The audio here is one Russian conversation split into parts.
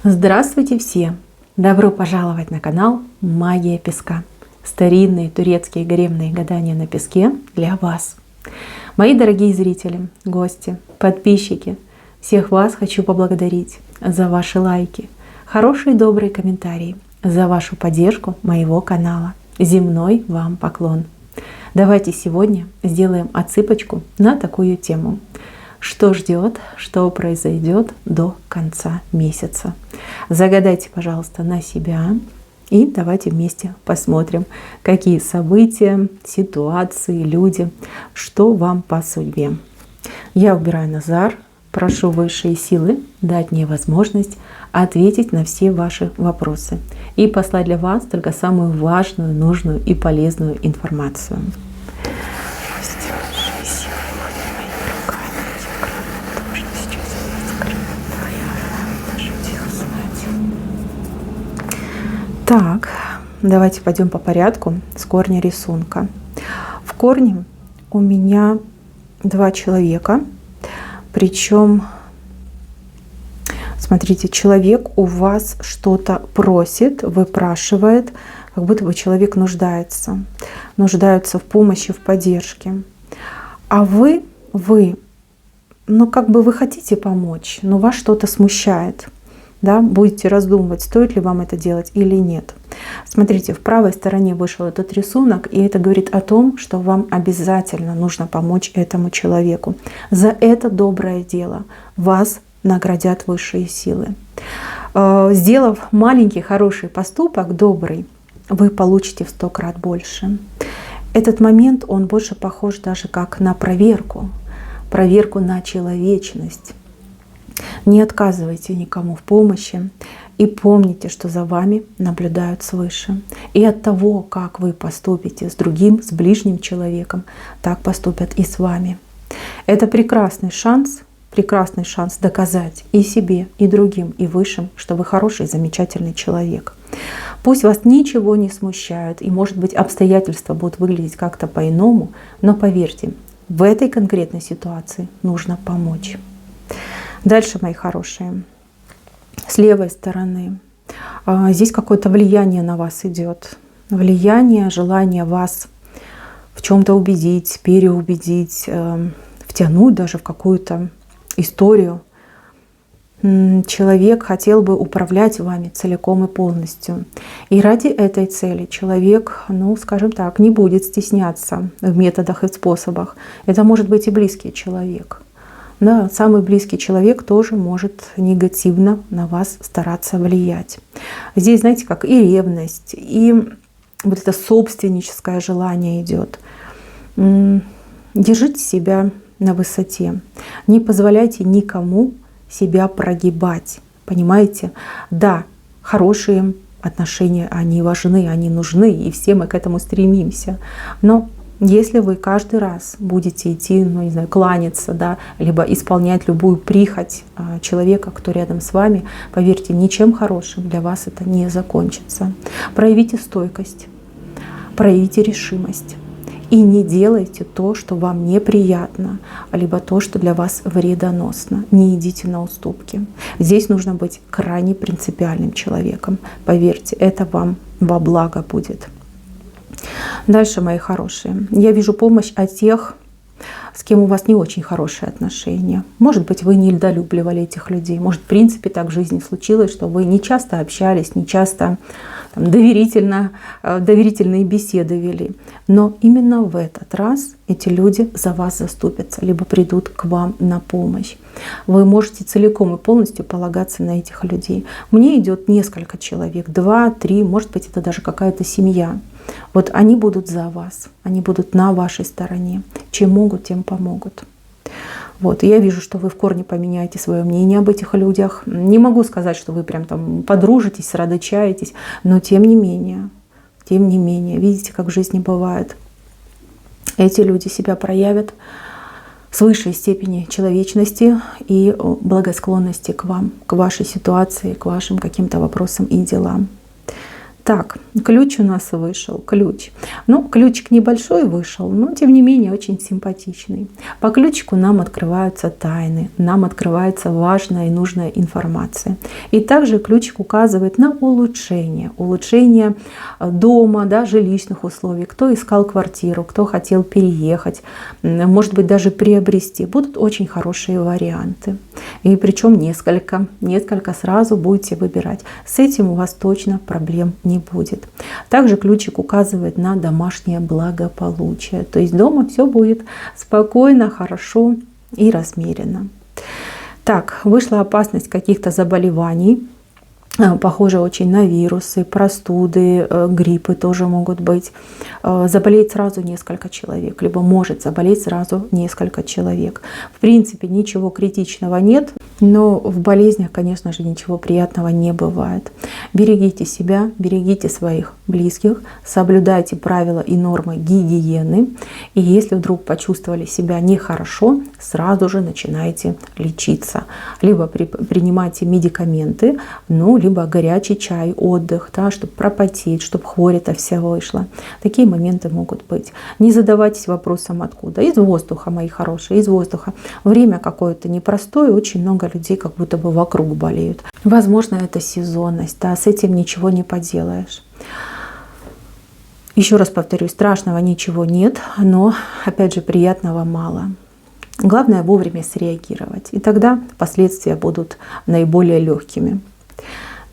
Здравствуйте все! Добро пожаловать на канал Магия Песка. Старинные турецкие гаремные гадания на песке для вас. Мои дорогие зрители, гости, подписчики, всех вас хочу поблагодарить за ваши лайки, хорошие и добрые комментарии, за вашу поддержку моего канала. Земной вам поклон. Давайте сегодня сделаем отсыпочку на такую тему. Что ждет, что произойдет до конца месяца. Загадайте, пожалуйста, на себя. И давайте вместе посмотрим, какие события, ситуации, люди, что вам по судьбе. Я убираю Назар. Прошу высшие силы дать мне возможность ответить на все ваши вопросы и послать для вас только самую важную, нужную и полезную информацию. Так, давайте пойдем по порядку с корня рисунка. В корне у меня два человека. Причем, смотрите, человек у вас что-то просит, выпрашивает, как будто бы человек нуждается в помощи, в поддержке. А вы, как бы вы хотите помочь, но вас что-то смущает. Да, будете раздумывать, стоит ли вам это делать или нет. Смотрите, в правой стороне вышел этот рисунок, и это говорит о том, что вам обязательно нужно помочь этому человеку. За это доброе дело вас наградят высшие силы. Сделав маленький хороший поступок, добрый, вы получите в 100 крат больше. Этот момент, он больше похож даже как на проверку на человечность. Не отказывайте никому в помощи и помните, что за вами наблюдают свыше. И от того, как вы поступите с другим, с ближним человеком, так поступят и с вами. Это прекрасный шанс доказать и себе, и другим, и высшим, что вы хороший, замечательный человек. Пусть вас ничего не смущает, и, может быть, обстоятельства будут выглядеть как-то по-иному, но поверьте, в этой конкретной ситуации нужно помочь. Дальше, мои хорошие, с левой стороны, здесь какое-то влияние на вас идет. Влияние, желание вас в чем-то убедить, переубедить, втянуть даже в какую-то историю. Человек хотел бы управлять вами целиком и полностью. И ради этой цели человек, скажем так, не будет стесняться в методах и способах. Это может быть и близкий человек. Да, самый близкий человек тоже может негативно на вас стараться влиять. Здесь, знаете, как и ревность, и вот это собственническое желание идет. Держите себя на высоте. Не позволяйте никому себя прогибать. Понимаете? Да, хорошие отношения, они важны, они нужны, и все мы к этому стремимся. Но если вы каждый раз будете идти, кланяться, да, либо исполнять любую прихоть человека, кто рядом с вами, поверьте, ничем хорошим для вас это не закончится. Проявите стойкость, проявите решимость. И не делайте то, что вам неприятно, либо то, что для вас вредоносно. Не идите на уступки. Здесь нужно быть крайне принципиальным человеком. Поверьте, это вам во благо будет. Дальше, мои хорошие, я вижу помощь от тех, с кем у вас не очень хорошие отношения. Может быть, вы не недолюбливали этих людей. Может, в принципе, так в жизни случилось, что вы не часто общались, не часто доверительные беседы вели. Но именно в этот раз эти люди за вас заступятся, либо придут к вам на помощь. Вы можете целиком и полностью полагаться на этих людей. Мне идет несколько человек, 2-3, может быть, это даже какая-то семья. Вот они будут за вас, они будут на вашей стороне. Чем могут, тем помогут. Вот, и я вижу, что вы в корне поменяете свое мнение об этих людях. Не могу сказать, что вы прям там подружитесь, сродычаетесь, но тем не менее, видите, как в жизни бывает. Эти люди себя проявят с высшей степени человечности и благосклонности к вам, к вашей ситуации, к вашим каким-то вопросам и делам. Так, ключ у нас вышел, ключ. Ну, ключик небольшой вышел, но тем не менее очень симпатичный. По ключику нам открываются тайны, нам открывается важная и нужная информация. И также ключик указывает на улучшение. Улучшение дома, да, жилищных условий. Кто искал квартиру, кто хотел переехать, может быть, даже приобрести. Будут очень хорошие варианты. И причем несколько сразу будете выбирать. С этим у вас точно проблем не будет. Также ключик указывает на домашнее благополучие. То есть дома все будет спокойно, хорошо и размеренно. Так, вышла опасность каких-то заболеваний. Похоже очень на вирусы, простуды, гриппы тоже могут быть. Заболеет сразу несколько человек, либо может заболеть сразу несколько человек. В принципе, ничего критичного нет, но в болезнях, конечно же, ничего приятного не бывает. Берегите себя, берегите своих близких, соблюдайте правила и нормы гигиены. И если вдруг почувствовали себя нехорошо, сразу же начинайте лечиться. Либо принимайте медикаменты, либо горячий чай, отдых, да, чтобы пропотеть, чтобы хворь-то вся вышла. Такие моменты могут быть. Не задавайтесь вопросом откуда. Из воздуха, мои хорошие, из воздуха. Время какое-то непростое, очень много людей как будто бы вокруг болеют. Возможно, это сезонность, да, с этим ничего не поделаешь. Еще раз повторюсь, страшного ничего нет, но, опять же, приятного мало. Главное вовремя среагировать, и тогда последствия будут наиболее легкими.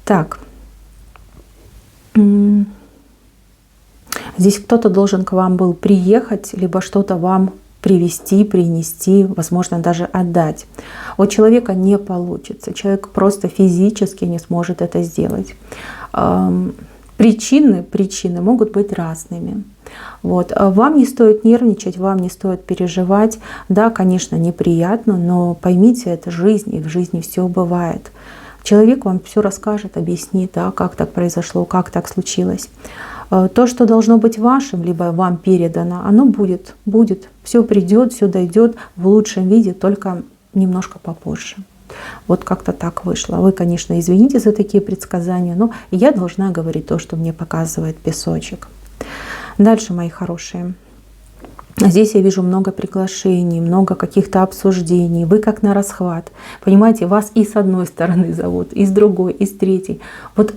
Так, здесь кто-то должен к вам был приехать, либо что-то вам привезти, принести, возможно, даже отдать. У человека не получится, человек просто физически не сможет это сделать. Причины могут быть разными. Вот. Вам не стоит нервничать, вам не стоит переживать. Да, конечно, неприятно, но поймите, это жизнь, и в жизни все бывает. Человек вам все расскажет, объяснит, да, как так произошло, как так случилось. То, что должно быть вашим, либо вам передано, оно будет. Все придет, все дойдет в лучшем виде, только немножко попозже. Вот как-то так вышло. Вы, конечно, извините за такие предсказания, но я должна говорить то, что мне показывает песочек. Дальше, мои хорошие. Здесь я вижу много приглашений, много каких-то обсуждений. Вы как на расхват. Понимаете, вас и с одной стороны зовут, и с другой, и с третьей. Вот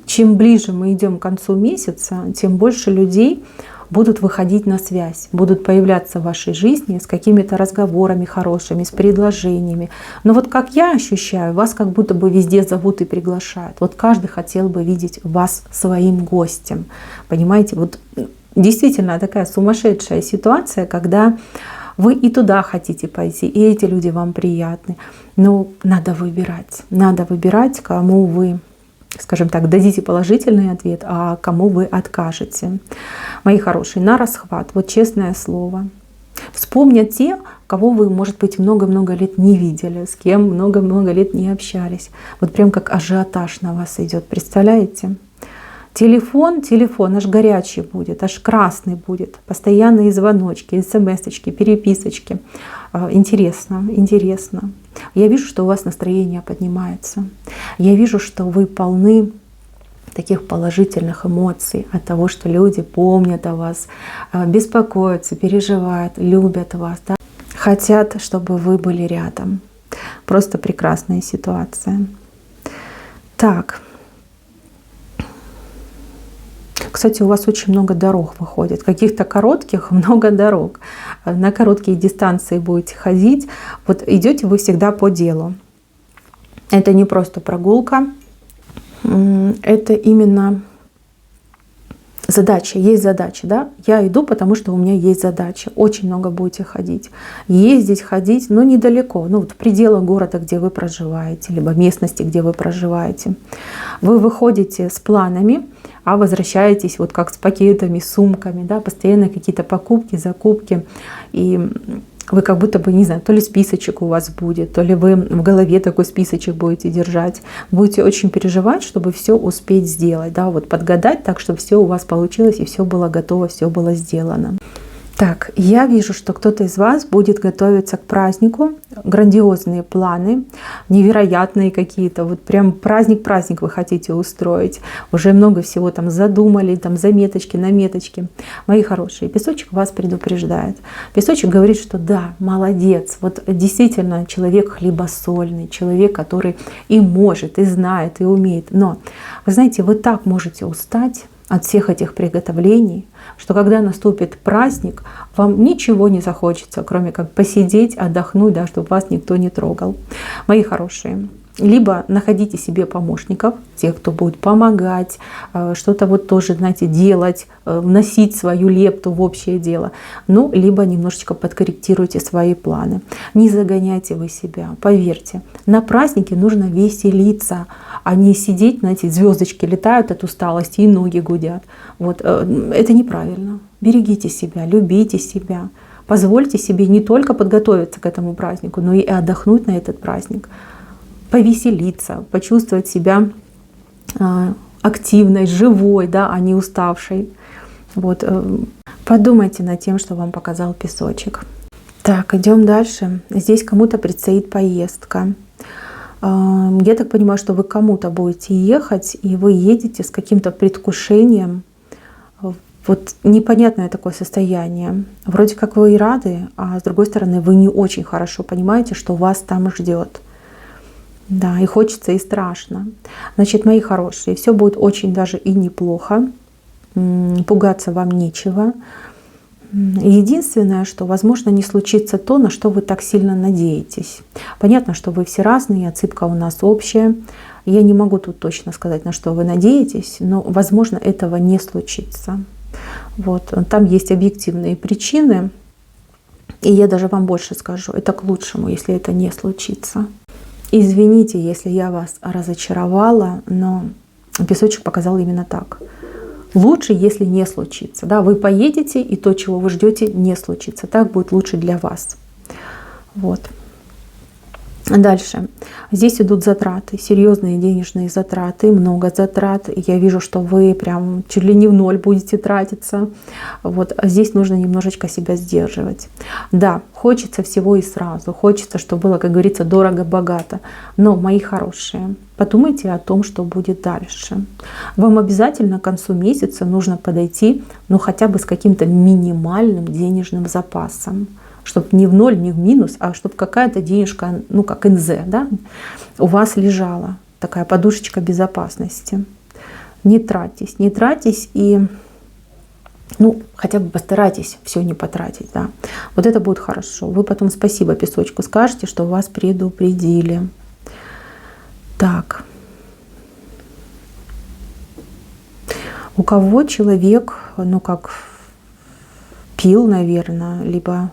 чем ближе мы идем к концу месяца, тем больше людей будут выходить на связь, будут появляться в вашей жизни с какими-то разговорами хорошими, с предложениями. Но вот как я ощущаю, вас как будто бы везде зовут и приглашают. Вот каждый хотел бы видеть вас своим гостем. Понимаете, вот действительно такая сумасшедшая ситуация, когда вы и туда хотите пойти, и эти люди вам приятны. Но надо выбирать, кому вы, скажем так, дадите положительный ответ, а кому вы откажете. Мои хорошие, на расхват, вот честное слово. Вспомнят те, кого вы, может быть, много-много лет не видели, с кем много-много лет не общались. Вот прям как ажиотаж на вас идет, представляете? Телефон аж горячий будет, аж красный будет. Постоянные звоночки, смс-очки, переписочки. Интересно. Я вижу, что у вас настроение поднимается. Я вижу, что вы полны таких положительных эмоций от того, что люди помнят о вас, беспокоятся, переживают, любят вас, да? Хотят, чтобы вы были рядом. Просто прекрасная ситуация. Так. Кстати, у вас очень много дорог выходит, каких-то коротких, много дорог. На короткие дистанции будете ходить. Вот идете вы всегда по делу. Это не просто прогулка, это именно задача. Есть задача, да? Я иду, потому что у меня есть задача. Очень много будете ходить. Ездить, ходить, но недалеко. Вот в пределах города, где вы проживаете, либо местности, где вы проживаете. Вы выходите с планами, а возвращаетесь вот как с пакетами, сумками, да, постоянно какие-то покупки, закупки. И вы как будто бы, не знаю, то ли списочек у вас будет, то ли вы в голове такой списочек будете держать. Будете очень переживать, чтобы все успеть сделать, да, вот подгадать так, чтобы все у вас получилось и все было готово, все было сделано. Так, я вижу, что кто-то из вас будет готовиться к празднику, грандиозные планы, невероятные какие-то, вот прям праздник-праздник вы хотите устроить, уже много всего там задумали, там заметочки, наметочки. Мои хорошие, песочек вас предупреждает. Песочек говорит, что да, молодец, вот действительно человек хлебосольный, человек, который и может, и знает, и умеет, но вы знаете, вы так можете устать от всех этих приготовлений, что когда наступит праздник, вам ничего не захочется, кроме как посидеть, отдохнуть, да, чтобы вас никто не трогал. Мои хорошие, либо находите себе помощников, тех, кто будет помогать, что-то вот тоже, знаете, делать, вносить свою лепту в общее дело. Ну, либо немножечко подкорректируйте свои планы. Не загоняйте вы себя, поверьте. На празднике нужно веселиться, а не сидеть, знаете, звездочки летают от усталости и ноги гудят. Вот, это неправильно. Берегите себя, любите себя. Позвольте себе не только подготовиться к этому празднику, но и отдохнуть на этот праздник. Повеселиться, почувствовать себя активной, живой, да, а не уставшей. Вот. Подумайте над тем, что вам показал песочек. Так, идем дальше. Здесь кому-то предстоит поездка. Я так понимаю, что вы кому-то будете ехать, и вы едете с каким-то предвкушением. Вот непонятное такое состояние. Вроде как вы и рады, а с другой стороны вы не очень хорошо понимаете, что вас там ждет. Да, и хочется, и страшно. Значит, мои хорошие, все будет очень даже и неплохо. Пугаться вам нечего. Единственное, что, возможно, не случится то, на что вы так сильно надеетесь. Понятно, что вы все разные, отсыпка у нас общая. Я не могу тут точно сказать, на что вы надеетесь, но, возможно, этого не случится. Вот. Там есть объективные причины. И я даже вам больше скажу, это к лучшему, если это не случится. Извините, если я вас разочаровала, но песочек показал именно так. Лучше, если не случится. Да, вы поедете, и то, чего вы ждете, не случится. Так будет лучше для вас. Вот. Дальше. Здесь идут затраты, серьезные денежные затраты, много затрат. Я вижу, что вы прям чуть ли не в ноль будете тратиться. Вот. А здесь нужно немножечко себя сдерживать. Да, хочется всего и сразу. Хочется, чтобы было, как говорится, дорого-богато. Но, мои хорошие, подумайте о том, что будет дальше. Вам обязательно к концу месяца нужно подойти, ну, хотя бы с каким-то минимальным денежным запасом. Чтобы не в ноль, не в минус, а чтобы какая-то денежка, ну как НЗ, да, у вас лежала. Такая подушечка безопасности. Не тратьтесь и, ну, хотя бы постарайтесь все не потратить, да. Вот это будет хорошо. Вы потом спасибо песочку скажете, что вас предупредили. Так. У кого человек, ну как, пил, наверное, либо...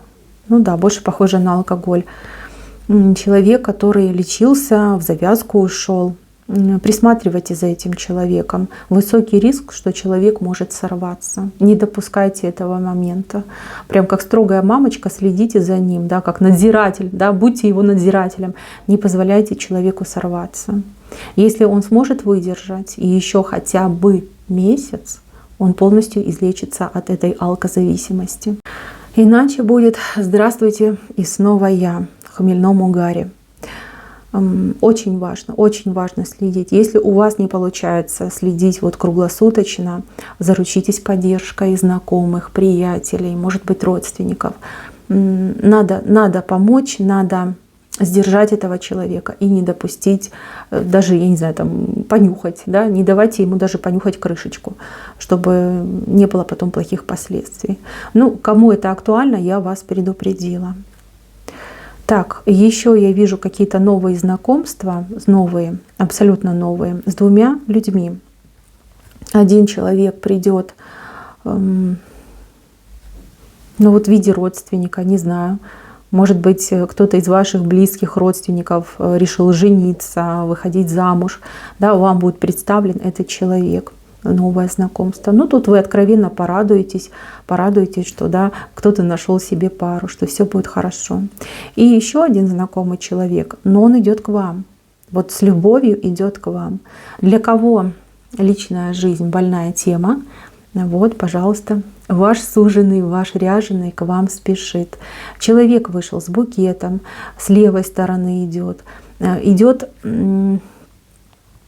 Ну да, больше похоже на алкоголь. Человек, который лечился, в завязку ушел. Присматривайте за этим человеком. Высокий риск, что человек может сорваться. Не допускайте этого момента. Прям как строгая мамочка, следите за ним, да, как надзиратель, да, будьте его надзирателем. Не позволяйте человеку сорваться. Если он сможет выдержать и еще хотя бы месяц, он полностью излечится от этой алкозависимости. Иначе будет «Здравствуйте» и снова я в хмельном угаре. Очень важно следить. Если у вас не получается следить вот круглосуточно, заручитесь поддержкой знакомых, приятелей, может быть, родственников. Надо помочь, надо сдержать этого человека и не допустить, даже, я не знаю, там, понюхать, да, не давайте ему даже понюхать крышечку, чтобы не было потом плохих последствий. Ну, кому это актуально, я вас предупредила. Так, еще я вижу какие-то новые знакомства, новые, абсолютно новые, с двумя людьми. Один человек придет, ну вот в виде родственника, не знаю, может быть, кто-то из ваших близких родственников решил жениться, выходить замуж. Да, вам будет представлен этот человек, новое знакомство. Ну, тут вы откровенно порадуетесь, что да, кто-то нашел себе пару, что все будет хорошо. И еще один знакомый человек, но он идет к вам. Вот с любовью идет к вам. Для кого личная жизнь больная тема, Вот, пожалуйста, ваш суженый, ваш ряженый к вам спешит. Человек вышел с букетом, с левой стороны идет. Идет, ну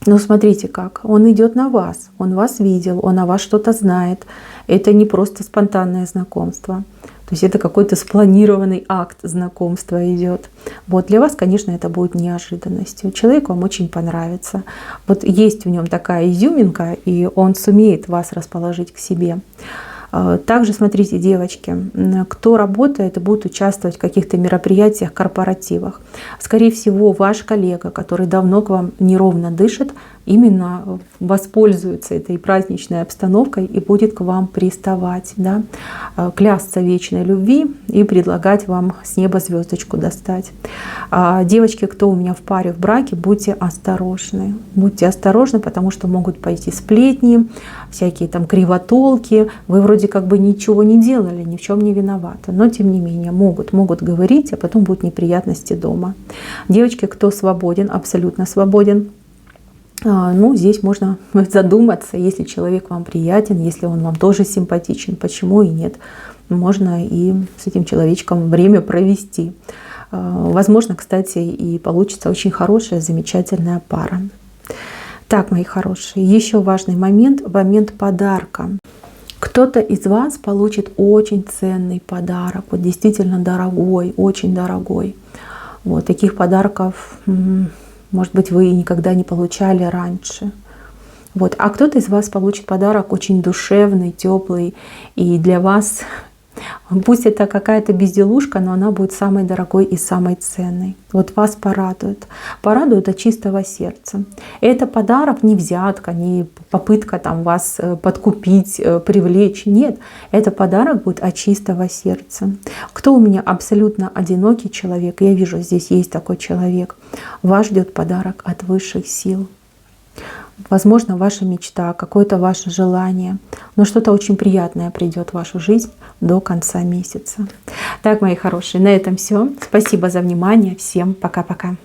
смотрите как, он идет на вас, он вас видел, он о вас что-то знает. Это не просто спонтанное знакомство. То есть это какой-то спланированный акт знакомства идет. Вот для вас, конечно, это будет неожиданностью. Человек вам очень понравится. Вот есть в нем такая изюминка, и он сумеет вас расположить к себе. Также, смотрите, девочки, кто работает и будет участвовать в каких-то мероприятиях, корпоративах. Скорее всего, ваш коллега, который давно к вам неровно дышит, именно воспользуется этой праздничной обстановкой и будет к вам приставать, да? Клясться вечной любви и предлагать вам с неба звездочку достать. Девочки, кто у меня в паре, в браке, будьте осторожны. Будьте осторожны, потому что могут пойти сплетни, всякие там кривотолки. Вы вроде как бы ничего не делали, ни в чем не виноваты, но тем не менее могут говорить, а потом будут неприятности дома. Девочки, кто свободен, абсолютно свободен, ну, здесь можно задуматься, если человек вам приятен, если он вам тоже симпатичен, почему и нет. Можно и с этим человечком время провести. Возможно, кстати, и получится очень хорошая, замечательная пара. Так, мои хорошие, еще важный момент – момент подарка. Кто-то из вас получит очень ценный подарок, вот действительно дорогой, очень дорогой. Вот таких подарков, может быть, вы никогда не получали раньше. Вот. А кто-то из вас получит подарок очень душевный, теплый. И для вас, пусть это какая-то безделушка, но она будет самой дорогой и самой ценной. Вот вас порадует. Порадует от чистого сердца. Это подарок не взятка, не попытка там вас подкупить, привлечь. Нет, это подарок будет от чистого сердца. Кто у меня абсолютно одинокий человек, я вижу, здесь есть такой человек, вас ждет подарок от высших сил. Возможно, ваша мечта, какое-то ваше желание, но что-то очень приятное придет в вашу жизнь до конца месяца. Так, мои хорошие, на этом все. Спасибо за внимание. Всем пока-пока.